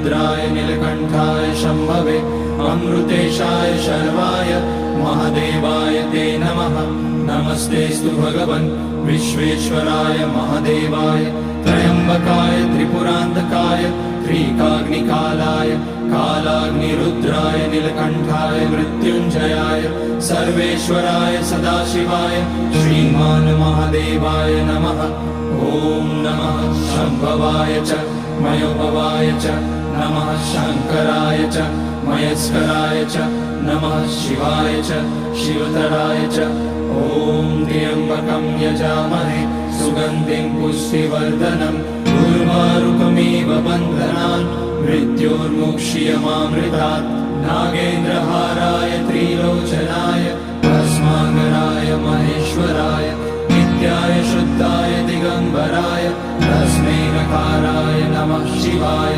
अग्निरुद्राय नीलकण्ठाय शम्भवे अमृतेशाय शर्वाय महादेवाय ते नमः। नमस्तेऽस्तु भगवन् विश्वेश्वराय महादेवाय त्र्यम्बकाय त्रिपुरान्तकाय त्रिकाग्निकालाय कालाग्निरुद्राय नीलकण्ठाय मृत्युञ्जयाय सर्वेश्वराय सदाशिवाय श्रीमान् महादेवाय नमः। ॐ नमः शम्भवाय च मयोभवाय च नमः शङ्कराय च मयस्कराय च नमः शिवाय च शिवतराय च। ॐ त्र्यम्बकं यजामहे सुगन्धिं पुष्टिवर्धनम् उर्वारुकमिव बन्धनान् मृत्योर्मुक्ष्यमामृतात्। नागेन्द्रहाराय त्रिलोचनाय भस्माकराय महेश्वराय नित्याय शुद्धाय दिगम्बराय तस्मै नकाराय नमः शिवाय।